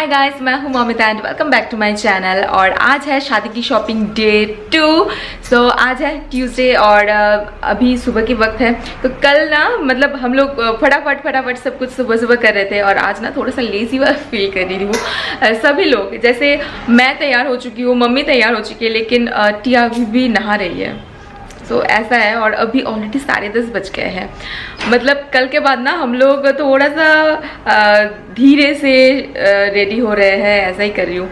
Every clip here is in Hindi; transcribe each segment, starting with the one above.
हाय गाइस, मैं हूं Mamita and welcome back to my channel. और आज है शादी की शॉपिंग डे 2। सो आज है ट्यूसडे और अभी सुबह की वक्त है। तो कल ना मतलब हम लोग फटाफट सब कुछ सुबह कर रहे थे और आज ना थोड़ा सा लेजी फील कर रही हूँ। सभी लोग, जैसे मैं तैयार हो चुकी हूँ, मम्मी तैयार हो चुकी है, लेकिन टिया भी नहा रही है। तो ऐसा है और अभी ऑलरेडी 10:30 बज गए हैं। मतलब कल के बाद ना हम लोग थोड़ा सा धीरे से रेडी हो रहे हैं, ऐसा ही कर रही हूँ।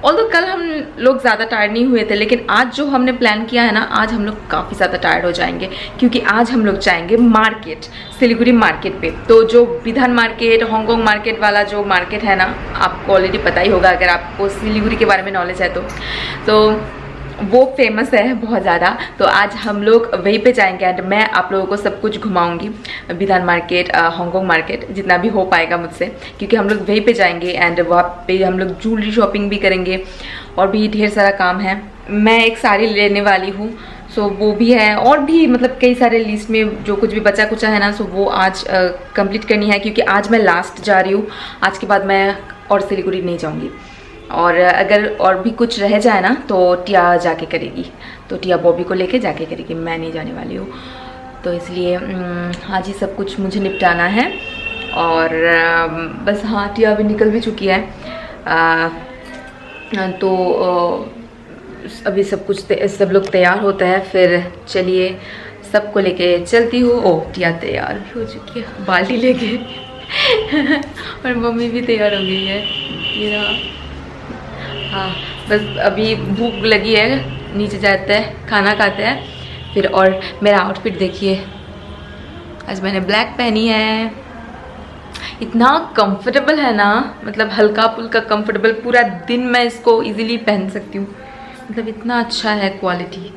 ऑल्दो कल हम लोग ज़्यादा टायर्ड नहीं हुए थे, लेकिन आज जो हमने प्लान किया है ना, आज हम लोग काफ़ी ज़्यादा टायर्ड हो जाएंगे, क्योंकि आज हम लोग जाएंगे मार्केट, सिलीगुड़ी मार्केट पे। तो जो विधान मार्केट, हांगकांग मार्केट वाला जो मार्केट है ना, आपको ऑलरेडी पता ही होगा अगर आपको सिलीगुड़ी के बारे में नॉलेज है तो वो फेमस है बहुत ज़्यादा। तो आज हम लोग वहीं पे जाएंगे एंड मैं आप लोगों को सब कुछ घुमाऊंगी, विधान मार्केट, हांगकांग मार्केट, जितना भी हो पाएगा मुझसे, क्योंकि हम लोग वहीं पे जाएंगे एंड वहाँ पे हम लोग ज्वेलरी शॉपिंग भी करेंगे और भी ढेर सारा काम है। मैं एक साड़ी लेने वाली हूँ, सो वो भी है, और भी मतलब कई सारे लिस्ट में जो कुछ भी बचा कुचा है ना, सो वो आज कंप्लीट करनी है, क्योंकि आज मैं लास्ट जा रही हूँ। आज के बाद मैं और सिलीगुड़ी नहीं जाऊँगी, और अगर और भी कुछ रह जाए ना तो टिया जाके करेगी, तो टिया बॉबी को लेके जाके करेगी, मैं नहीं जाने वाली हूँ। तो इसलिए आज ही सब कुछ मुझे निपटाना है और बस। हाँ, टिया अभी निकल भी चुकी है। तो अभी सब लोग तैयार होते हैं, फिर चलिए सबको लेके चलती हूँ। ओ, टिया तैयार भी हो चुकी है बाल्टी लेके और मम्मी भी तैयार हो गई है, ये रहा। हाँ, बस अभी भूख लगी है, नीचे जाते हैं, खाना खाते हैं फिर। और मेरा आउटफिट देखिए, आज मैंने ब्लैक पहनी है। इतना कंफर्टेबल है ना, मतलब हल्का फुल्का कंफर्टेबल, पूरा दिन मैं इसको इजीली पहन सकती हूँ, मतलब इतना अच्छा है क्वालिटी।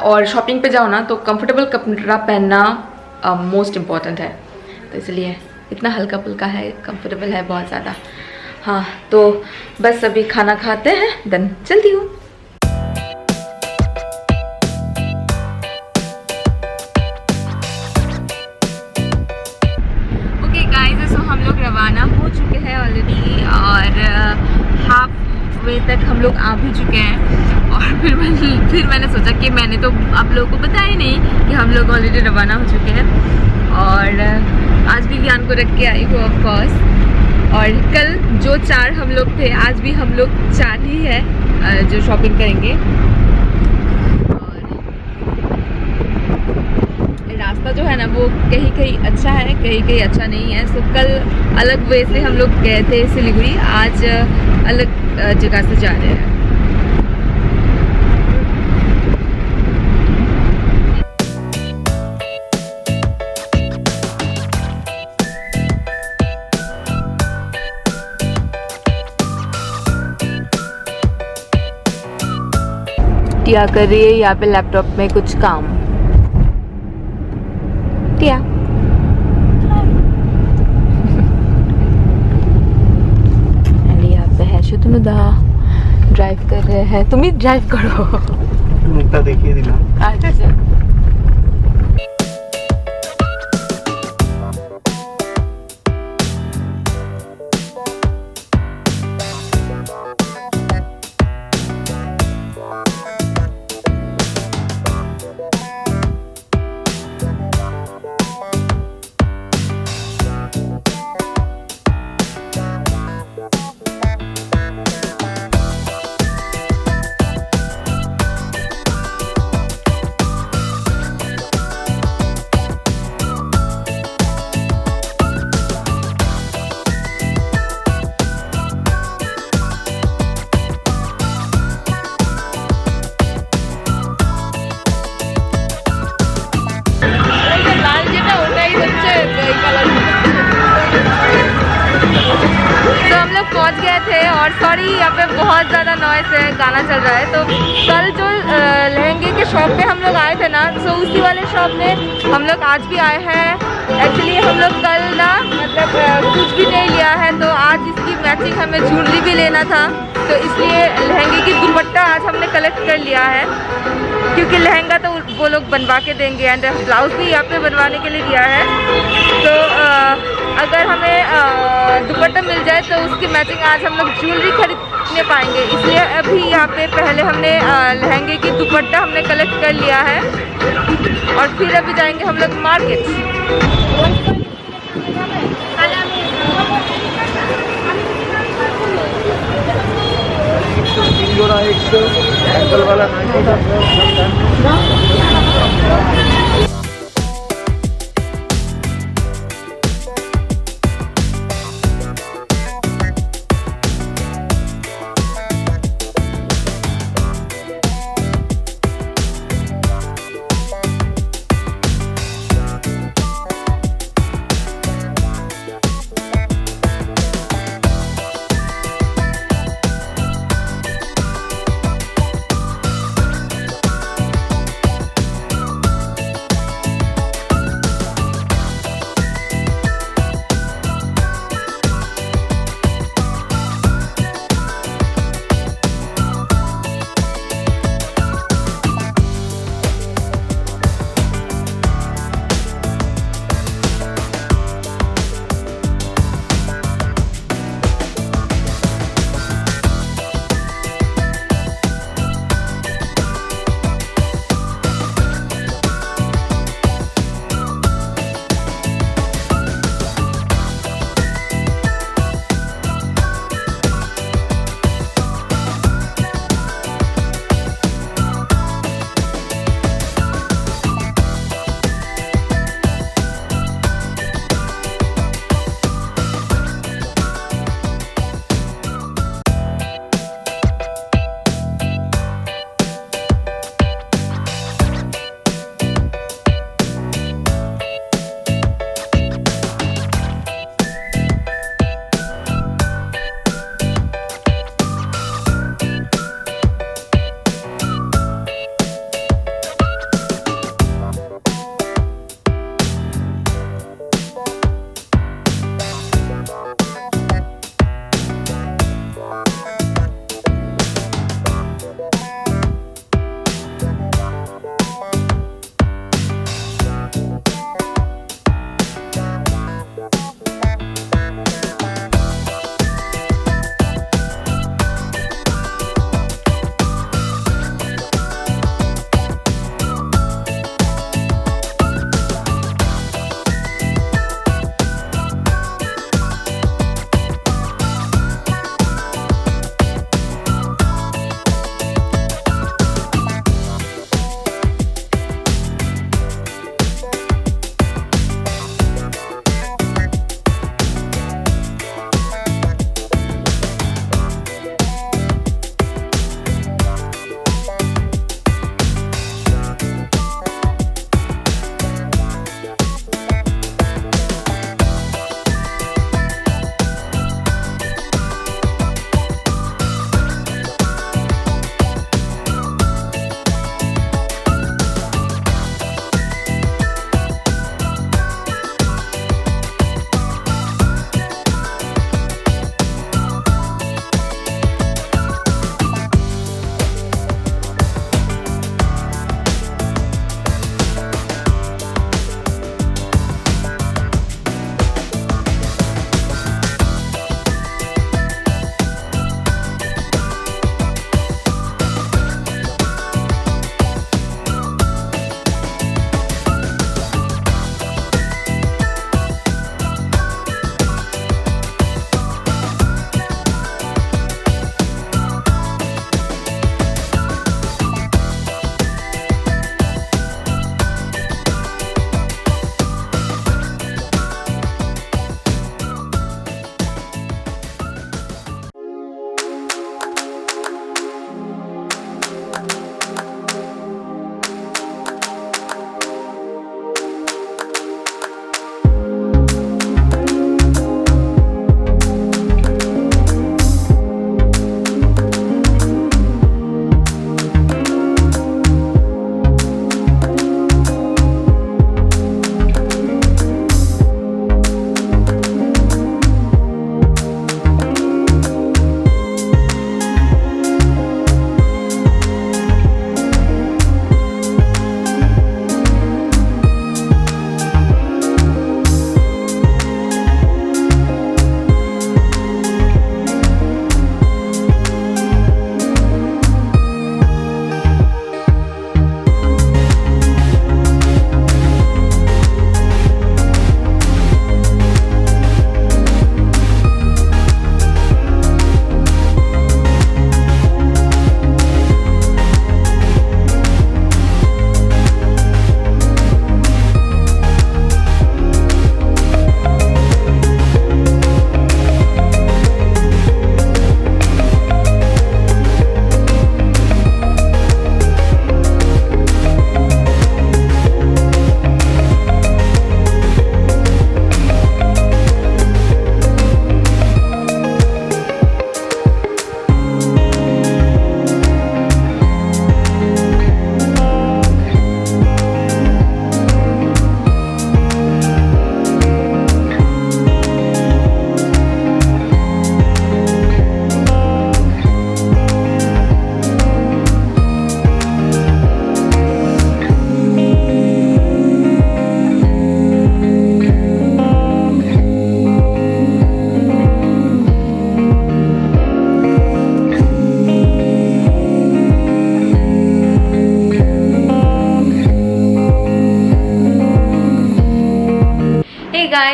और शॉपिंग पे जाओ ना तो कंफर्टेबल कपड़ा पहनना मोस्ट इम्पॉर्टेंट है, तो इसलिए इतना हल्का फुल्का है, कंफर्टेबल है बहुत ज़्यादा। हाँ, तो बस अभी खाना खाते हैं, देन चलती हूँ। ओके गाइस, सो हम लोग रवाना हो चुके हैं ऑलरेडी और हाफ वे तक हम लोग आ भी चुके हैं। और फिर मैंने सोचा कि मैंने तो आप लोगों को बताया ही नहीं कि हम लोग ऑलरेडी रवाना हो चुके हैं। और आज भी ज्ञान को रख के आई हूँ ऑफकोर्स। और कल जो 4 हम लोग थे, आज भी हम लोग 4 ही है जो शॉपिंग करेंगे। और रास्ता जो है ना वो कहीं कहीं अच्छा है, कहीं कहीं अच्छा नहीं है। सो कल अलग वे से हम लोग गए थे सिलीगुड़ी, आज अलग जगह से जा रहे हैं। टिया कर रही है यहाँ पे लैपटॉप में कुछ काम। टिया यहाँ पे है शुतनुदा, ड्राइव कर रहे हैं। तुम ही ड्राइव करो, मुक्ता देखिए दिला। अच्छा, पहुंच गए थे। और सॉरी, यहाँ पे बहुत ज़्यादा नॉइस है, गाना चल रहा है। तो कल जो लहंगे के शॉप पे हम लोग आए थे ना, तो उसी वाले शॉप में हम लोग आज भी आए हैं। एक्चुअली हम लोग कल ना मतलब कुछ भी नहीं लिया है, तो आज इसकी मैचिंग हमें ज्वेलरी भी लेना था, तो इसलिए लहंगे की दुपट्टा आज हमने कलेक्ट कर लिया है, क्योंकि लहंगा तो वो लोग बनवा के देंगे एंड ब्लाउज भी यहाँ पे बनवाने के लिए दिया है। तो अगर हमें दुपट्टा मिल जाए तो उसकी मैचिंग आज हम लोग ज्वेलरी खरीदने पाएंगे, इसलिए अभी यहाँ पे पहले हमने लहंगे की दुपट्टा हमने कलेक्ट कर लिया है और फिर अभी जाएंगे हम लोग मार्केट। तीन जोड़ा 100, एंकल वाला 90।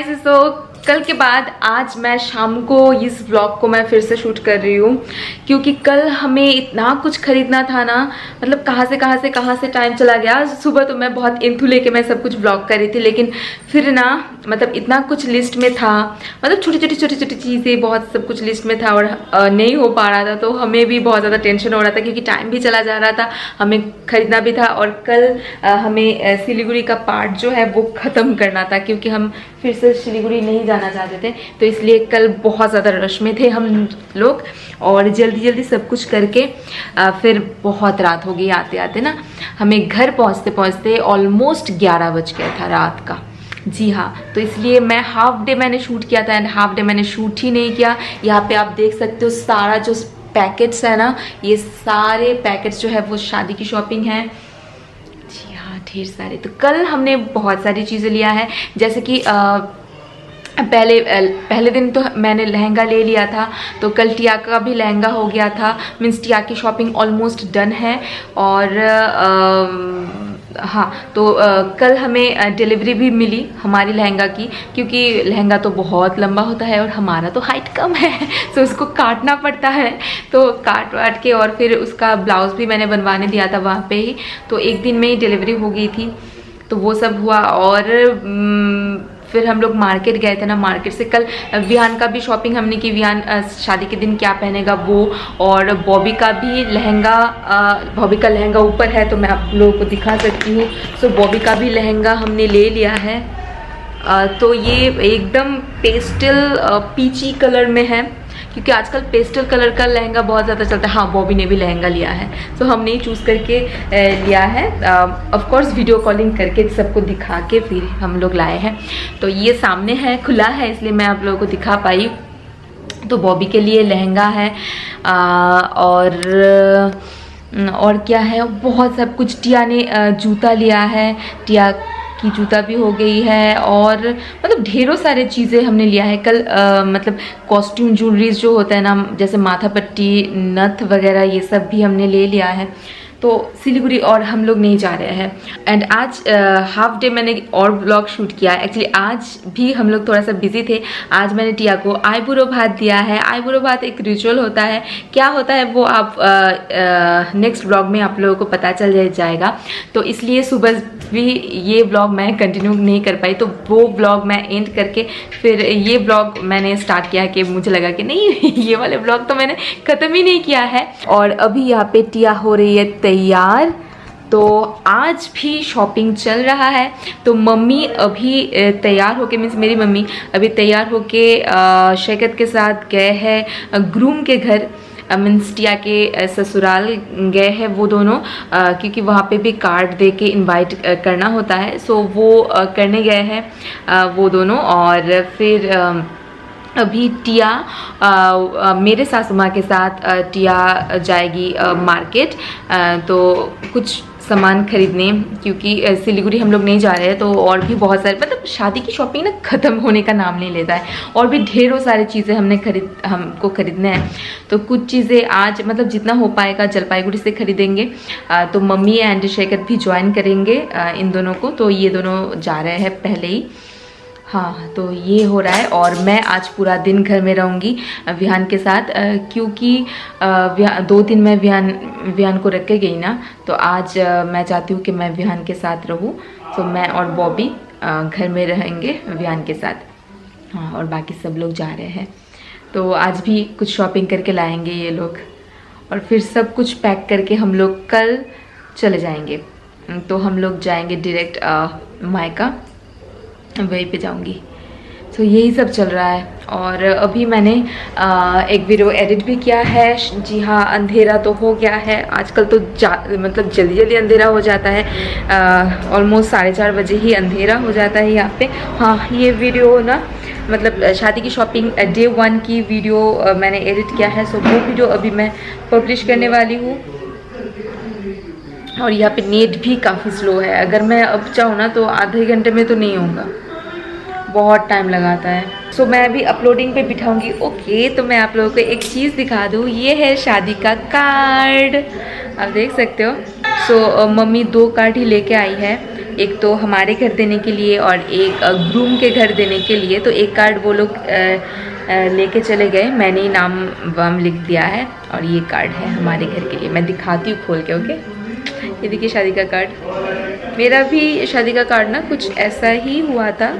गाइस, सो कल के बाद आज मैं शाम को इस व्लॉग को मैं फिर से शूट कर रही हूँ, क्योंकि कल हमें इतना कुछ खरीदना था ना, मतलब कहाँ से टाइम चला गया। सुबह तो मैं बहुत इंथू लेके मैं सब कुछ व्लॉग कर रही थी, लेकिन फिर ना मतलब इतना कुछ लिस्ट में था, मतलब छोटी छोटी चीज़ें बहुत सब कुछ लिस्ट में था और नहीं हो पा रहा था। तो हमें भी बहुत ज़्यादा टेंशन हो रहा था, क्योंकि टाइम भी चला जा रहा था, हमें खरीदना भी था। और कल हमें सिलीगुड़ी का पार्ट जो है वो ख़त्म करना था, क्योंकि हम फिर से सिलीगुड़ी नहीं जाना चाहते थे। तो इसलिए कल बहुत ज़्यादा रश में थे हम लोग, और जल्दी सब कुछ करके फिर बहुत रात हो गई आते आते ना। हमें घर पहुंचते ऑलमोस्ट 11 बज गया था रात का। जी हाँ, तो इसलिए मैं हाफ डे मैंने शूट किया था एंड हाफ डे मैंने शूट ही नहीं किया। यहाँ पे आप देख सकते हो सारा जो पैकेट्स है ना, ये सारे पैकेट्स जो है वो शादी की शॉपिंग है। जी हाँ, ढेर सारे। तो कल हमने बहुत सारी चीज़ें लिया है, जैसे कि पहले दिन तो मैंने लहंगा ले लिया था, तो कल टिया का भी लहंगा हो गया था। मीन्स टिया की शॉपिंग ऑलमोस्ट डन है। और हाँ, तो कल हमें डिलीवरी भी मिली हमारी लहंगा की, क्योंकि लहंगा तो बहुत लंबा होता है और हमारा तो हाइट कम है, तो उसको काटना पड़ता है। तो काट वाट के और फिर उसका ब्लाउज़ भी मैंने बनवाने दिया था वहाँ पे ही, तो एक दिन में ही डिलीवरी हो गई थी। तो वो सब हुआ। और फिर हम लोग मार्केट गए थे ना, मार्केट से कल विहान का भी शॉपिंग हमने की। विहान शादी के दिन क्या पहनेगा वो, और बॉबी का भी लहंगा, बॉबी का लहंगा ऊपर है तो मैं आप लोगों को दिखा सकती हूँ। सो बॉबी का भी लहंगा हमने ले लिया है। तो ये एकदम पेस्टल पीची कलर में है, क्योंकि आजकल पेस्टल कलर का लहंगा बहुत ज़्यादा चलता है। हाँ, बॉबी ने भी लहंगा लिया है, तो हमने ही चूज़ करके लिया है। ऑफ कोर्स वीडियो कॉलिंग करके सबको दिखा के फिर हम लोग लाए हैं। तो ये सामने है, खुला है, इसलिए मैं आप लोगों को दिखा पाई। तो बॉबी के लिए लहंगा है। और क्या है, बहुत सब कुछ। टिया ने जूता लिया है, टिया की जूता भी हो गई है, और मतलब ढेरों सारे चीज़ें हमने लिया है कल। मतलब कॉस्ट्यूम ज्वेलरीज जो होता है ना, जैसे माथा पट्टी, नथ वगैरह, ये सब भी हमने ले लिया है। तो सिलीगुड़ी और हम लोग नहीं जा रहे हैं। एंड आज हाफ डे मैंने और व्लॉग शूट किया। एक्चुअली आज भी हम लोग थोड़ा सा बिजी थे। आज मैंने टिया को आईब्रो भात दिया है। आईब्रो भात एक रिचुअल होता है, क्या होता है वो आप नेक्स्ट व्लॉग में आप लोगों को पता चल जाएगा। तो इसलिए सुबह भी ये व्लॉग मैं कंटिन्यू नहीं कर पाई, तो वो व्लॉग मैं एंड करके फिर ये व्लॉग मैंने स्टार्ट किया, कि मुझे लगा कि नहीं ये वाले व्लॉग तो मैंने ख़त्म ही नहीं किया है। और अभी यहाँ पे टिया हो रही है तैयार। तो आज भी शॉपिंग चल रहा है। तो मम्मी अभी तैयार होके, मीन्स मेरी मम्मी अभी तैयार होके शैकत के साथ गए हैं ग्रूम के घर, मीन्स टिया के ससुराल गए हैं वो दोनों, क्योंकि वहाँ पे भी कार्ड दे के इन्वाइट करना होता है। सो वो करने गए हैं वो दोनों। और फिर अभी टिया मेरे सासू माँ के साथ टिया जाएगी मार्केट, तो कुछ सामान खरीदने, क्योंकि सिलीगुड़ी हम लोग नहीं जा रहे हैं। तो और भी बहुत सारे, मतलब शादी की शॉपिंग ना ख़त्म होने का नाम नहीं लेता है, और भी ढेरों सारी चीज़ें हमको खरीदना है। तो कुछ चीज़ें आज मतलब जितना हो पाएगा जलपाईगुड़ी से खरीदेंगे। तो मम्मी एंड शेखर भी ज्वाइन करेंगे इन दोनों को, तो ये दोनों जा रहे हैं पहले ही। हाँ, तो ये हो रहा है। और मैं आज पूरा दिन घर में रहूँगी विहान के साथ, क्योंकि 2 दिन मैं विहान को रख के गई ना, तो आज मैं चाहती हूँ कि मैं विहान के साथ रहूँ। तो मैं और बॉबी घर में रहेंगे विहान के साथ। हाँ, और बाकी सब लोग जा रहे हैं। तो आज भी कुछ शॉपिंग करके लाएंगे ये लोग, और फिर सब कुछ पैक करके हम लोग कल चले जाएंगे। तो हम लोग जाएंगे डायरेक्ट मायका, वहीं पे जाऊंगी। तो यही सब चल रहा है। और अभी मैंने एक वीडियो एडिट भी किया है। जी हाँ, अंधेरा तो हो गया है आजकल, तो मतलब जल्दी अंधेरा हो जाता है। ऑलमोस्ट 4:30 बजे ही अंधेरा हो जाता है यहाँ पे। हाँ, ये वीडियो ना मतलब शादी की शॉपिंग डे 1 की वीडियो मैंने एडिट किया है। सो वो वीडियो अभी मैं पब्लिश करने वाली हूँ। और यहाँ पे नेट भी काफ़ी स्लो है। अगर मैं अब चाहूँ ना तो आधे घंटे में तो नहीं होगा, बहुत टाइम लगाता है। सो मैं अभी अपलोडिंग पे बिठाऊंगी। ओके, तो मैं आप लोगों को एक चीज़ दिखा दूँ। ये है शादी का कार्ड, आप देख सकते हो। सो मम्मी 2 कार्ड ही लेके आई है। एक तो हमारे घर देने के लिए और एक ग्रूम के घर देने के लिए। तो एक कार्ड वो लोग लेके चले गए, मैंने ही नाम वाम लिख दिया है और ये कार्ड है हमारे घर के लिए। मैं दिखाती हूँ खोल के, ओके। ये देखिए शादी का कार्ड। मेरा भी शादी का कार्ड ना कुछ ऐसा ही हुआ था,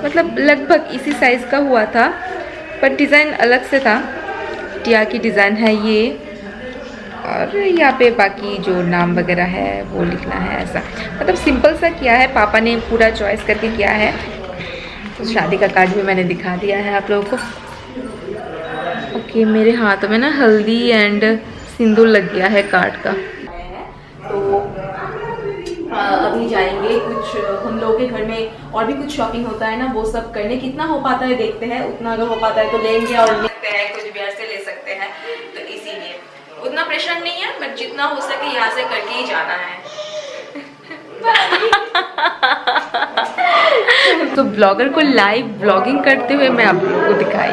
मतलब लगभग इसी साइज़ का हुआ था, पर डिज़ाइन अलग से था। टिया की डिज़ाइन है ये, और यहाँ पे बाकी जो नाम वगैरह है वो लिखना है। ऐसा मतलब सिंपल सा किया है, पापा ने पूरा चॉइस करके किया है। तो शादी का कार्ड भी मैंने दिखा दिया है आप लोगों को। ओके, मेरे हाथ में ना हल्दी एंड सिंदूर लग गया है कार्ड का। तो अभी जाएंगे कुछ हम लोगों के घर में और भी कुछ शॉपिंग होता है ना, वो सब करने। कितना हो पाता है देखते हैं, उतना अगर हो पाता है तो लेंगे और लेते हैं, कुछ भी ऐसे ले सकते हैं। तो इसीलिए उतना प्रेशर नहीं है, बट जितना हो सके यहाँ से करके ही जाना है। तो ब्लॉगर को लाइव ब्लॉगिंग करते हुए मैं आप लोगों को दिखाई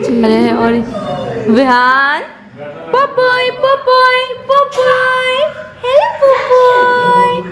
जा रहे हैं। और विहान पपाई पपाई पपाई, हेलो पपाई।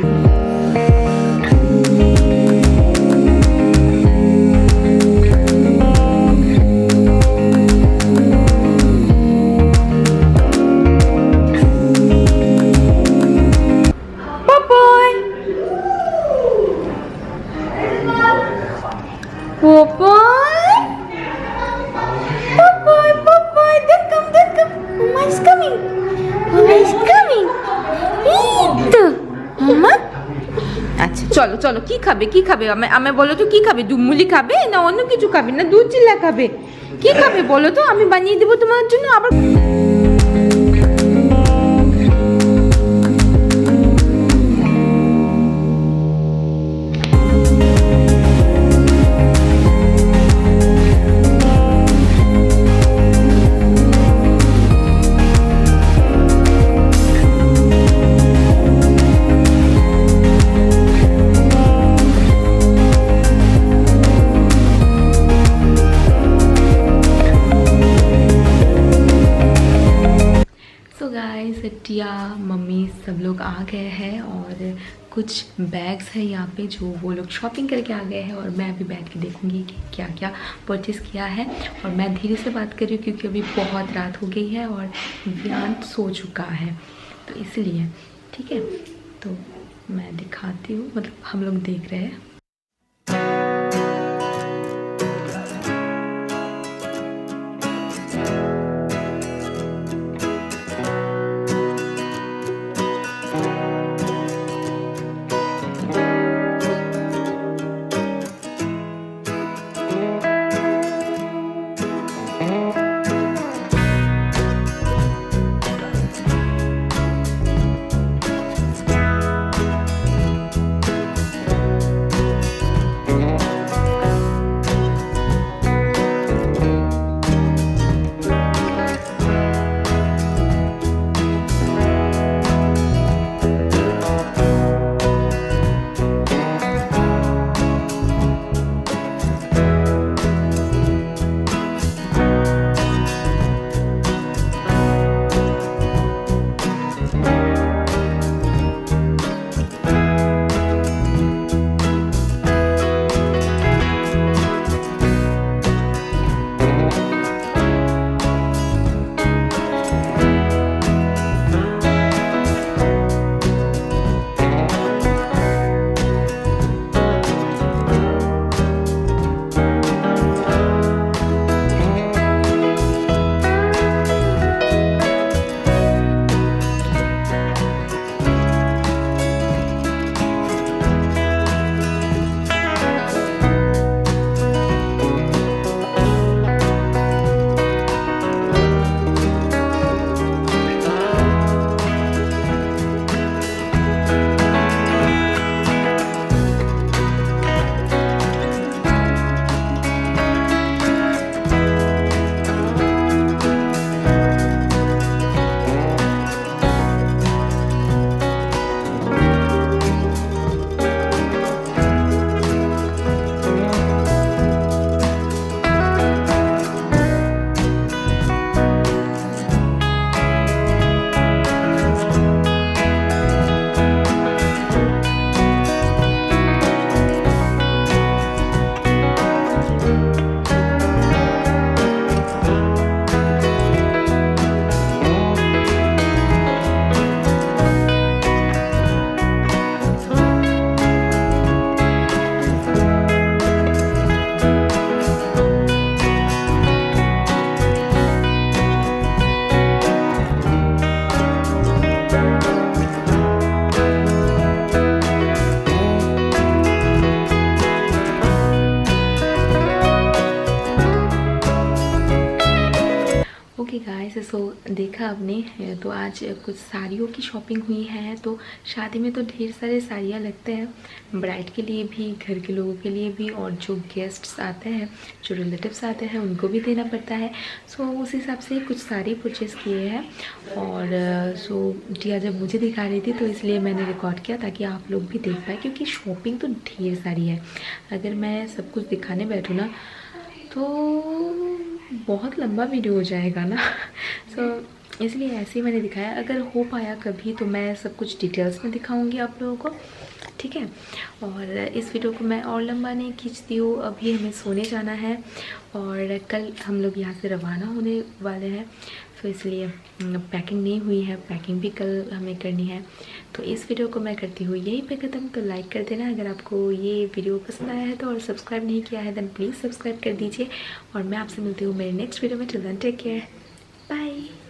আচ্ছা চলো চলো, কি খাবে কি খাবে? আমি বলো তো কি খাবে? ডুমুলি খাবে না অন্য কিছু খাবে না দুধ চিল্লা খাবে? কি খাবে বলো তো, আমি বানিয়ে দেবো তোমার জন্য। আবার टिया मम्मी सब लोग आ गए हैं और कुछ बैग्स है यहाँ पे जो वो लोग शॉपिंग करके आ गए हैं। और मैं अभी बैठ के देखूँगी कि क्या क्या परचेज़ किया है। और मैं धीरे से बात कर रही हूँ क्योंकि अभी बहुत रात हो गई है और विहान सो चुका है, तो इसलिए ठीक है। तो मैं दिखाती हूँ, मतलब हम लोग देख रहे हैं। ओके गाइस, सो देखा आपने, तो आज कुछ साड़ियों की शॉपिंग हुई है। तो शादी में तो ढेर सारे साड़ियाँ लगते हैं, ब्राइड के लिए भी, घर के लोगों के लिए भी, और जो गेस्ट्स आते हैं, जो रिलेटिव्स आते हैं, उनको भी देना पड़ता है। सो उस हिसाब से कुछ साड़ी परचेज़ किए हैं। और सो टिया जब मुझे दिखा रही थी तो इसलिए मैंने रिकॉर्ड किया ताकि आप लोग भी देख पाए, क्योंकि शॉपिंग तो ढेर सारी है। अगर मैं सब कुछ दिखाने बैठूँ ना तो बहुत लंबा वीडियो हो जाएगा ना। सो इसलिए ऐसे ही मैंने दिखाया। अगर हो पाया कभी तो मैं सब कुछ डिटेल्स में दिखाऊंगी आप लोगों को, ठीक है। और इस वीडियो को मैं और लंबा नहीं खींचती हूँ, अभी हमें सोने जाना है और कल हम लोग यहाँ से रवाना होने वाले हैं। तो इसलिए पैकिंग नहीं हुई है, पैकिंग भी कल हमें करनी है। तो इस वीडियो को मैं करती हूँ यहीं पे ख़त्म। तो लाइक कर देना अगर आपको ये वीडियो पसंद आया है तो, और सब्सक्राइब नहीं किया है देन प्लीज़ सब्सक्राइब कर दीजिए। और मैं आपसे मिलती हूँ मेरे नेक्स्ट वीडियो में। Till then take care, bye.